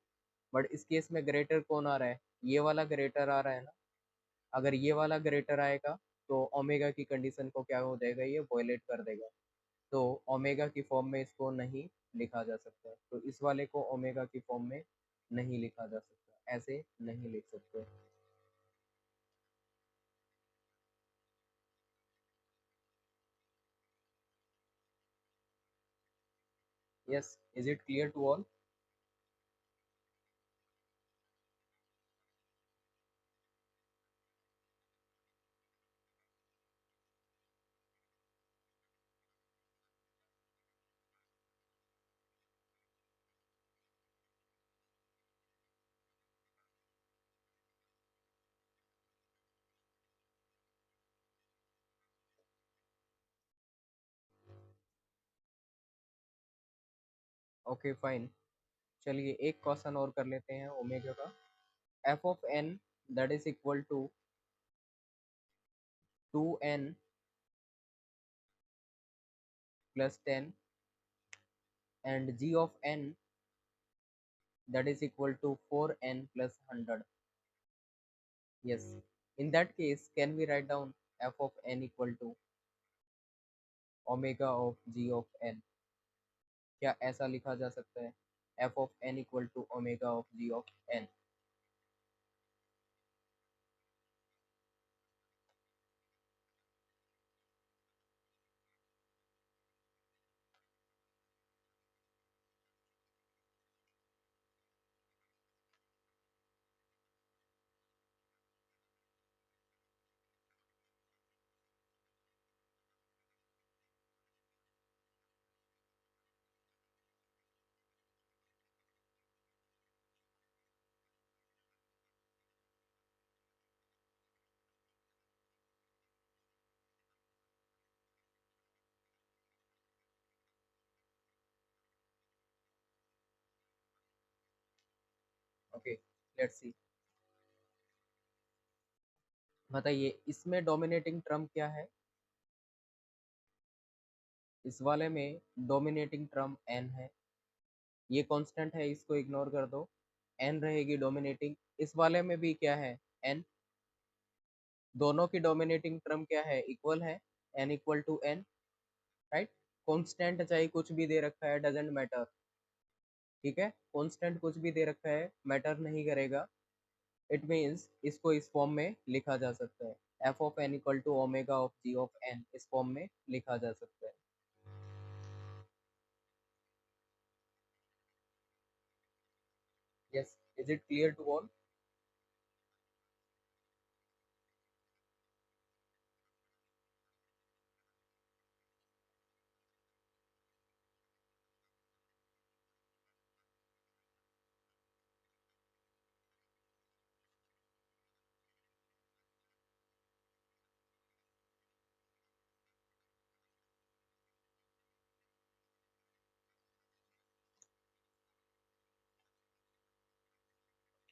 बट इस केस में ग्रेटर कौन आ रहा है, ये वाला ग्रेटर आ रहा है ना। अगर ये वाला ग्रेटर आएगा तो ओमेगा की कंडीशन को क्या हो जाएगा, ये वॉयलेट कर देगा, तो ओमेगा की फॉर्म में इसको नहीं लिखा जा सकता, तो इस वाले को ओमेगा की फॉर्म में नहीं लिखा जा सकता, ऐसे नहीं लिख सकते। Yes, is it clear to all? Okay fine. चलिए एक क्वेश्चन और कर लेते हैं ओमेगा का। F of N that is equal to 2n plus 10 and g of n that is equal to 4n plus 100. Yes. In that case, can we write down f of n equal to omega of g of n? क्या ऐसा लिखा जा सकता है, f of n equal to omega of g of n? Okay, let's see. बताइए इसमें dominating term क्या है? इस वाले में डोमिनेटिंग टर्म n है, ये कांस्टेंट है, इसको इग्नोर कर दो, n रहेगी डोमिनेटिंग। इस वाले में भी क्या है? n। दोनों की डोमिनेटिंग टर्म क्या है? इक्वल है, n equal to n, right. Constant चाहे कुछ भी दे रखा है, डजेंट मैटर, ठीक है। कांस्टेंट कुछ भी दे रखा है, मैटर नहीं करेगा। इट मीन्स इसको इस फॉर्म में लिखा जा सकता है, F of N equal to omega of ji of N, इस फॉर्म में लिखा जा सकता है। Yes, is it clear to all?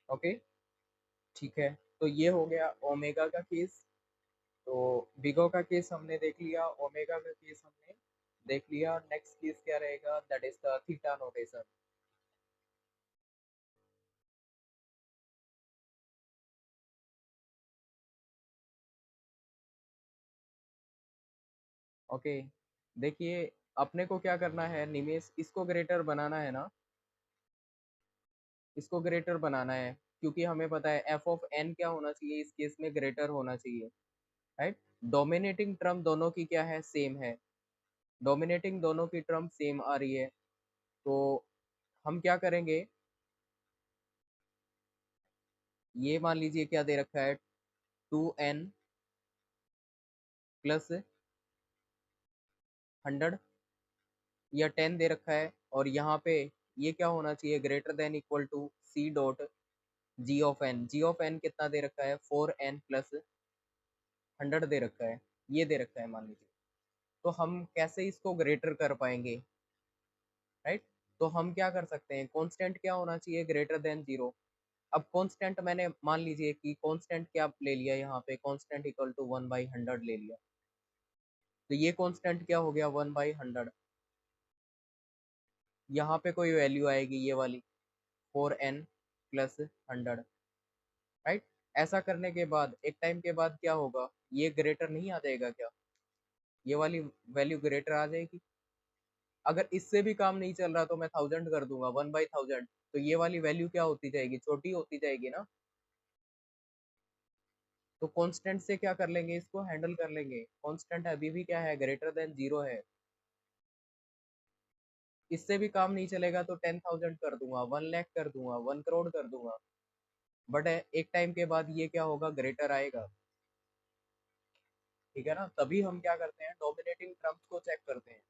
Okay, ठीक है। तो ये हो गया ओमेगा का केस। तो बिगो का केस हमने देख लिया, ओमेगा का केस हमने देख लिया। नेक्स्ट केस क्या रहेगा? That is the theta notation. Okay, देखिए अपने को क्या करना है निमेश, इसको ग्रेटर बनाना है ना, इसको ग्रेटर बनाना है, क्योंकि हमें पता है एफ ऑफ एन क्या होना चाहिए, इस केस में ग्रेटर होना चाहिए, राइट। डोमिनेटिंग टर्म दोनों की क्या है? सेम है, डोमिनेटिंग दोनों की टर्म सेम आ रही है। तो हम क्या करेंगे, ये मान लीजिए क्या दे रखा है, 2n प्लस 100 या 10 दे रखा है, और यहाँ पे ये क्या होना चाहिए? Greater than equal to C dot ji of N. G of N कितना दे रखा है? 4n प्लस 100 दे रखा है, ये दे रखा है मान लीजिए। तो हम कैसे इसको ग्रेटर कर पाएंगे, राइट। तो हम क्या कर सकते हैं, कांस्टेंट क्या होना चाहिए? Greater than zero. अब कांस्टेंट मैंने मान लीजिए कि कांस्टेंट क्या ले लिया, यहाँ पे कांस्टेंट इक्वल टू 1/100 ले लिया। तो ये कांस्टेंट क्या हो गया? 1/100। यहाँ पे कोई वैल्यू आएगी ये वाली, 4n प्लस 100, राइट। ऐसा करने के बाद एक टाइम के बाद क्या होगा, ये ग्रेटर नहीं आ जाएगा क्या? ये वाली वैल्यू ग्रेटर आ जाएगी। अगर इससे भी काम नहीं चल रहा तो मैं 1000 कर दूंगा, 1/1000। तो ये वाली वैल्यू क्या होती जाएगी? छोटी होती जाएगी ना। तो कांस्टेंट से क्या कर लेंगे, इसको हैंडल कर लेंगे। कांस्टेंट अभी भी क्या है? ग्रेटर देन जीरो है। इससे भी काम नहीं चलेगा तो 10,000 कर दूंगा, 1 लाख कर दूंगा, 1 करोड़ कर दूंगा। बट एक टाइम के बाद ये क्या होगा? ग्रेटर आएगा, ठीक है ना। तभी हम क्या करते हैं, डोमिनेटिंग टर्म्स को चेक करते हैं।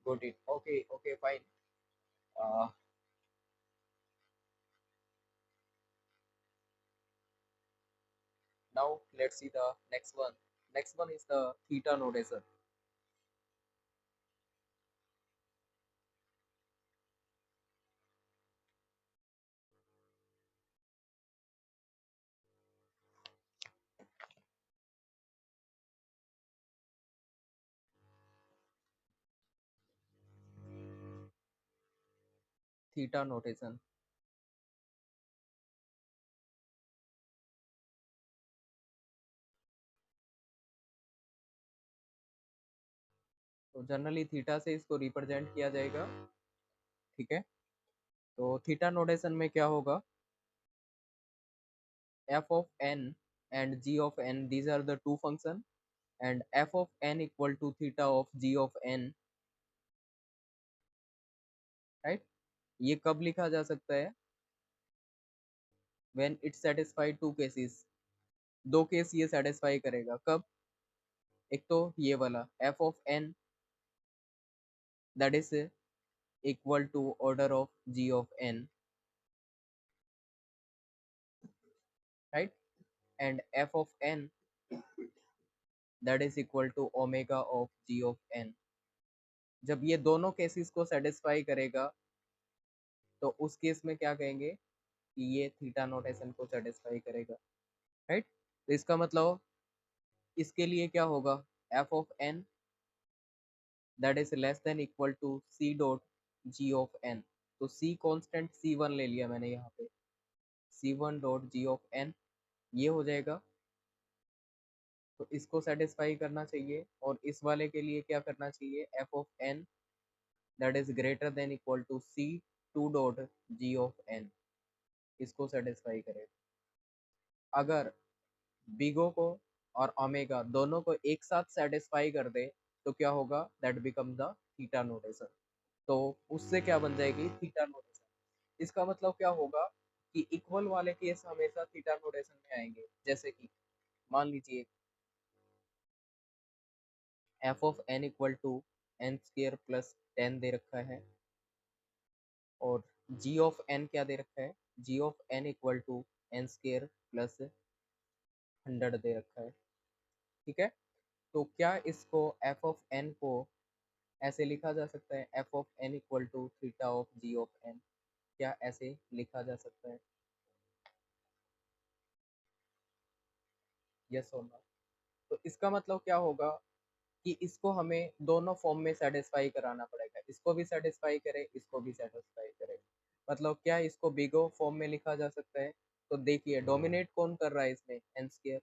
Good it, okay okay fine. Now let's see the next one. Next one is the theta notation. Theta notation. तो जनरली थीटा से इसको रिप्रेजेंट किया जाएगा, ठीक है। तो थीटा नोटेशन में क्या होगा, f of n and g of n, these are the two function, and f of n equal to theta of g of n, right। ये कब लिखा जा सकता है? when it satisfy two cases। दो केस ये सेटिस्फाई करेगा, कब? एक तो ये वाला f of n that is equal to order of g of n, right। and f of n that is equal to omega of g of n. जब ये दोनों केसेस को सेटिस्फाई करेगा तो उस केस में क्या कहेंगे कि ये थीटा नोटेशन को सेटिस्फाई करेगा, राइट। तो इसका मतलब इसके लिए क्या होगा, F of N that is less than equal to C dot ji of N. तो सी कांस्टेंट C1 ले लिया मैंने यहाँ पे, C1 dot G of N ये हो जाएगा। तो इसको सेटिस्फाई करना चाहिए और इस वाले के लिए क्या करना चाहिए, F of N that is greater than equal to C2 dot ji of N, इसको सेटिस्फाई करेगा। अगर बिगो को और ओमेगा दोनों को एक साथ सेटिस्फाई कर दे तो क्या होगा, that become the theta notation. तो उससे क्या बन जाएगी, थीटा नोटेशन। इसका मतलब क्या होगा कि इक्वल वाले केस हमेशा थीटा नोटेशन में आएंगे। जैसे कि मान लीजिए F of N equal to N square plus 10 दे रखा है और जी ऑफ एन क्या दे रखा है, G of N equal to N square plus 100 दे रखा है, ठीक है। तो क्या इसको एफ ऑफ एन को ऐसे लिखा जा सकता है, F of N equal to theta of ji of N, क्या ऐसे लिखा जा सकता है, यस और नो। तो इसका मतलब क्या होगा कि इसको हमें दोनों फॉर्म में सेटिस्फाई कराना पड़ेगा, इसको भी सेटिस्फाई करे, इसको भी सेटिस्फाई करे। मतलब क्या इसको बिगो फॉर्म में लिखा जा सकता है। तो देखिए डोमिनेट कौन कर रहा है इसमें, एन स्क्र,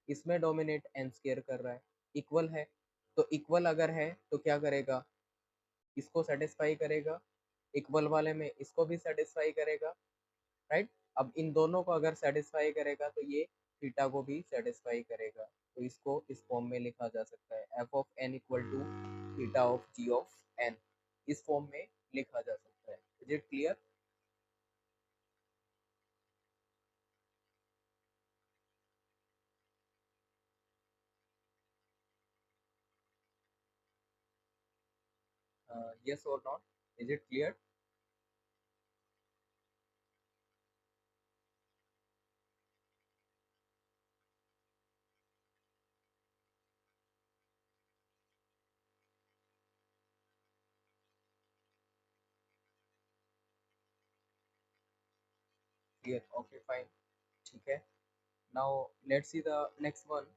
इसमें डोमिनेट एन स्क्र कर रहा है, इक्वल है। तो इक्वल अगर है तो क्या करेगा, इसको सेटिस्फाई करेगा, इक्वल वाले में इसको भी सेटिस्फाई करेगा, राइट। अब इन दोनों को अगर सेटिस्फाई करेगा तो ये थीटा को भी सेटिस्फाई करेगा। तो इसको इस फॉर्म में लिखा जा सकता है, F of N equal to theta of ji of N, इस फॉर्म में लिखा जा सकता है। Is it clear. यस और not, is it clear. Clear, okay fine, ठीक है। Now let's see the next one.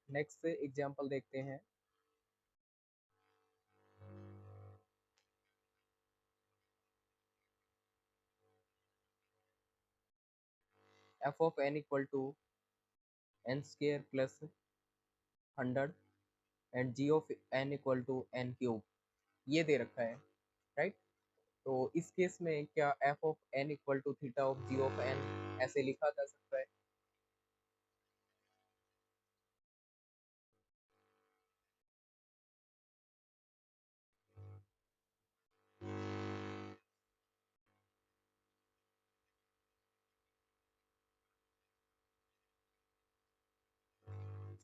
Next example देखते हैं। F of N equal to N square plus 100 and G of N equal to N cube, ये दे रखा है, right. तो इस केस में क्या F of N equal to theta of ji of N ऐसे लिखा जा सकता है।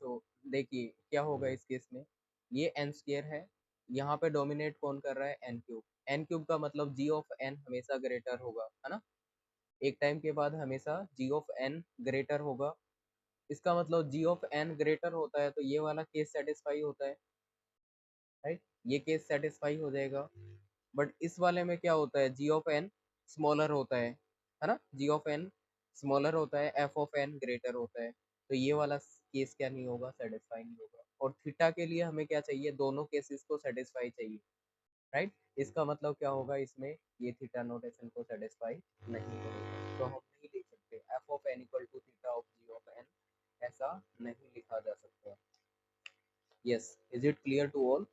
तो देखिए क्या होगा इस केस में, ये एन स्क्र है, यहाँ पे डोमिनेट कौन कर रहा है, एन क्यूब। एन क्यूब का मतलब जी ऑफ एन हमेशा ग्रेटर होगा, है ना। एक टाइम के बाद हमेशा जी ऑफ एन ग्रेटर होगा। इसका मतलब जी ऑफ एन ग्रेटर होता है तो ये वाला केस सेटिस्फाई होता है, राइट। ये केस सेटिस्फाई हो जाएगा। बट इस वाले में क्या होता है, जी ऑफ एन स्मॉलर होता है ना, जी ऑफ एन स्मॉलर होता है, एफ ऑफ एन ग्रेटर होता है। तो ये वाला केस क्या नहीं होगा, सेटिस्फाई नहीं होगा। और थीटा के लिए हमें क्या चाहिए, दोनों केसेस को सेटिस्फाई चाहिए, राइट। इसका मतलब क्या होगा, इसमें ये थीटा नोटेशन को सेटिस्फाई नहीं करेगा। तो हम नहीं लिख सकते F of N equal to theta of ji of N, ऐसा नहीं लिखा जा सकता। Yes, is it clear to all.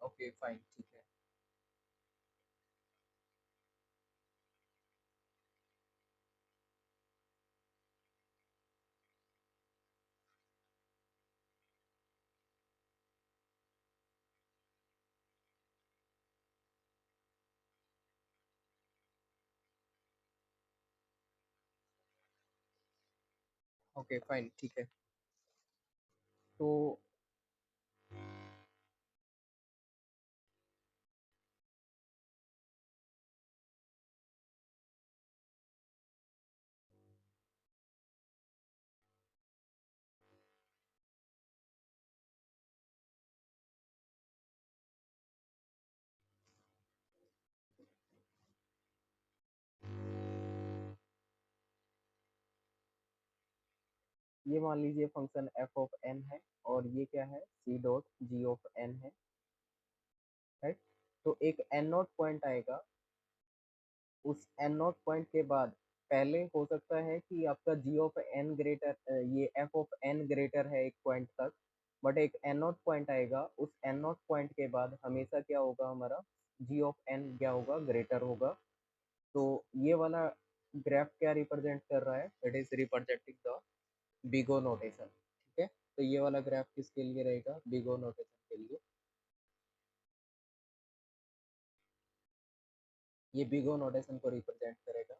Okay fine, ठीक है। ओके फाइन, ठीक है। तो ये मान लीजिए फंक्शन एफ ऑफ एन है, और ये क्या है, C dot ji of N है, राइट। तो एक एन नॉट पॉइंट आएगा, उस एन नॉट पॉइंट के बाद पहले हो सकता है कि आपका जी ऑफ एन ग्रेटर, ये एफ ऑफ एन ग्रेटर है एक पॉइंट तक, बट एक एन नॉट पॉइंट आएगा, उस एन नॉट पॉइंट के बाद हमेशा क्या होगा, हमारा जी ऑफ एन क्या होगा, ग्रेटर होगा। तो ये वाला ग्राफ क्या रिप्रेजेंट कर रहा है, it is representing the big O notation, ठीक है। तो ये वाला ग्राफ किसके लिए रहेगा, बिगो नोटेशन के लिए। ये बिगो नोटेशन को रिप्रेजेंट करेगा।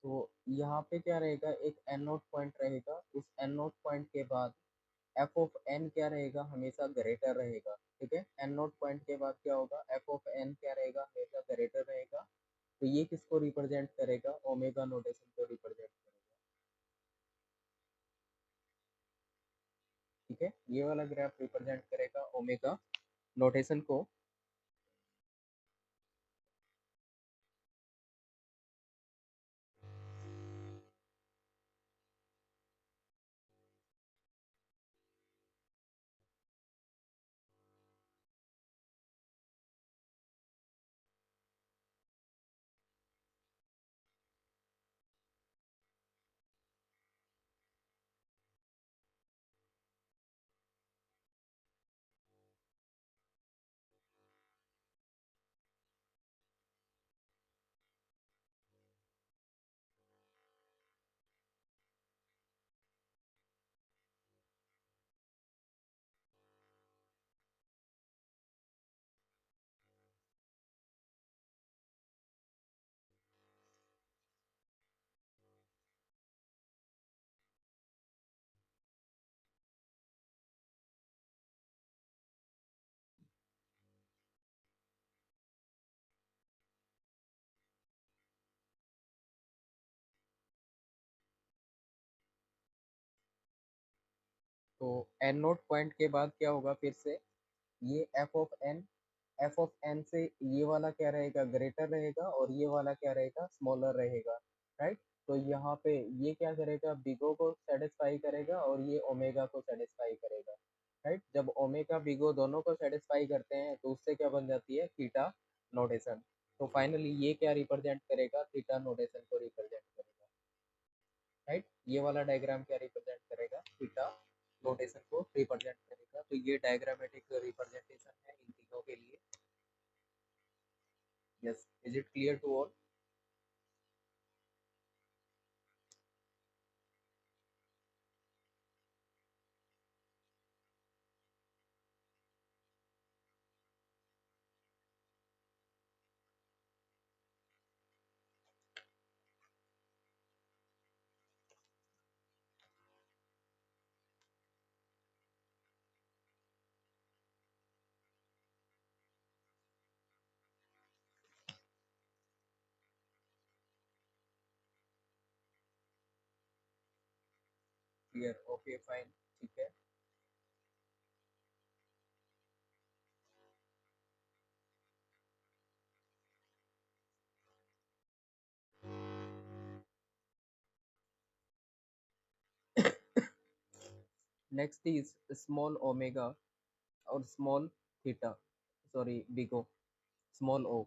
तो यहाँ पे क्या रहेगा, एक एन नोट पॉइंट रहेगा, उस एन नोट पॉइंट के बाद एफ ऑफ एन क्या रहेगा, हमेशा ग्रेटर रहेगा, ठीक है। एन नोट पॉइंट के बाद क्या होगा, एफ ऑफ एन क्या रहेगा, हमेशा ग्रेटर रहेगा। तो ये किसको रिप्रेजेंट करेगा, ओमेगा नोटेशन को रिप्रेजेंट करेगा, ठीक है। ये वाला ग्राफ रिप्रेजेंट करेगा ओमेगा नोटेशन को। तो एन नोट पॉइंट के बाद क्या होगा, फिर से ये एफ ऑफ एन से ये वाला क्या रहेगा, ग्रेटर रहेगा, और ये वाला क्या रहेगा, स्मॉलर रहेगा, राइट। तो यहाँ पे ये क्या करेगा, बिगो को सेटिस्फाई करेगा, और ये ओमेगा को सेटिस्फाई करेगा, राइट। जब ओमेगा बिगो दोनों को सेटिस्फाई करते हैं तो उससे क्या बन जाती है, थीटा नोटेशन। तो फाइनली ये क्या रिप्रेजेंट करेगा, थीटा नोटेशन को रिप्रेजेंट करेगा, राइट। ये वाला डायग्राम क्या रिप्रेजेंट करेगा, थीटा नोटेशन को रिप्रेजेंट करेगा। तो ये डायग्रामेटिक रिप्रेजेंटेशन है इन तीनों के लिए। Yes, is it clear to all? Clear, okay fine, ठीक है। नेक्स्ट इज स्मॉल ओमेगा और small theta, sorry big O, small O,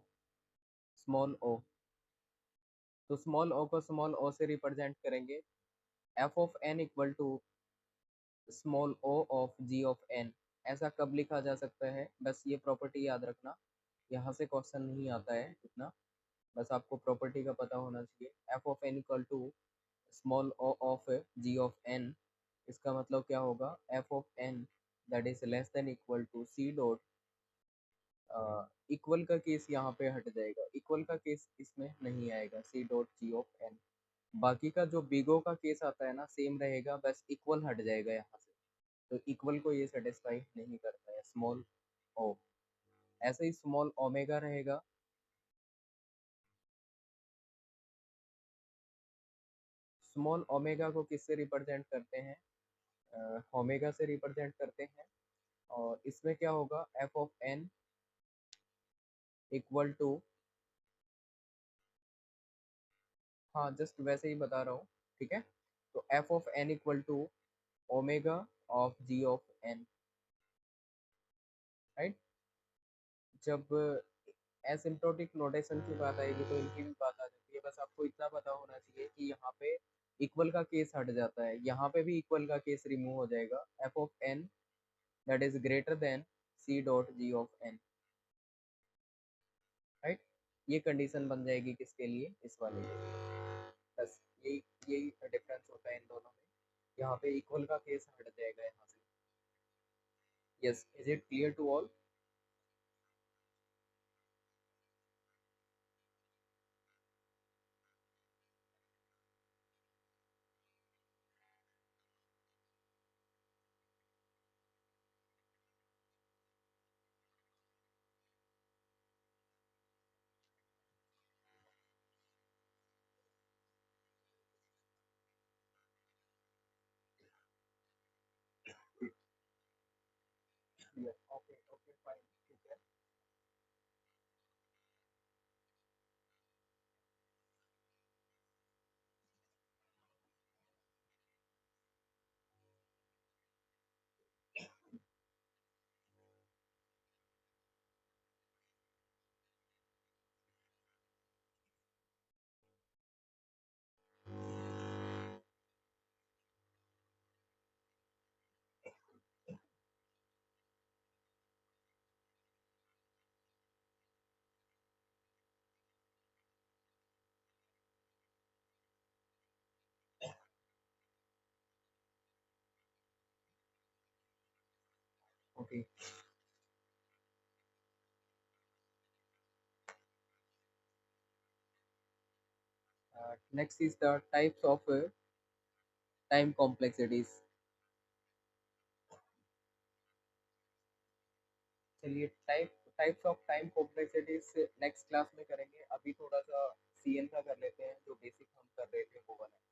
small O. तो स्मॉल ओ को स्मॉल ओ से रिप्रेजेंट करेंगे, F of N equal to small O of ji of N. ऐसा कब लिखा जा सकता है, बस ये प्रॉपर्टी याद रखना, यहाँ से क्वेश्चन नहीं आता है इतना, बस आपको प्रॉपर्टी का पता होना चाहिए। F of N equal to small O of ji of N, इसका मतलब क्या होगा, F of N that is less than equal to C dot, equal का केस यहाँ पे हट जाएगा, इक्वल का केस इसमें नहीं आएगा, c dot ji of n. बाकी का जो बिगो का केस आता है ना सेम रहेगा, बस इक्वल हट जाएगा यहाँ से, तो इक्वल को ये सेटिस्फाई नहीं करता है स्मॉल ओ। ऐसे ही स्मॉल ओमेगा रहेगा, स्मॉल ओमेगा को किससे रिप्रेजेंट करते हैं, ओमेगा से रिप्रेजेंट करते हैं। और इसमें क्या होगा, F of N equal to, हाँ जस्ट वैसे ही बता रहा हूँ, ठीक है। तो f of N equal to omega of ji of n, right. जब एसिम्प्टोटिक नोटेशन की बात आएगी तो इनकी भी बात आ जाती है, बस आपको इतना पता होना चाहिए कि यहाँ पे इक्वल का केस हट जाता है, यहाँ पे भी इक्वल का केस रिमूव हो जाएगा, f of N that is greater than C dot ji of n, right. ये कंडीशन बन जाएगी किसके लिए, इस वाले के लिए। बस यही यही डिफरेंस होता है इन दोनों में, यहाँ पे इक्वल का केस हट जाएगा यहाँ से। Yes, is it clear to all? Okay okay fine, ठीक है। Okay, next is the types of time complexities. चलिए types of time complexities next class में करेंगे, अभी थोड़ा सा सीएन का कर लेते हैं, जो बेसिक हम कर रहे थे वो वाला।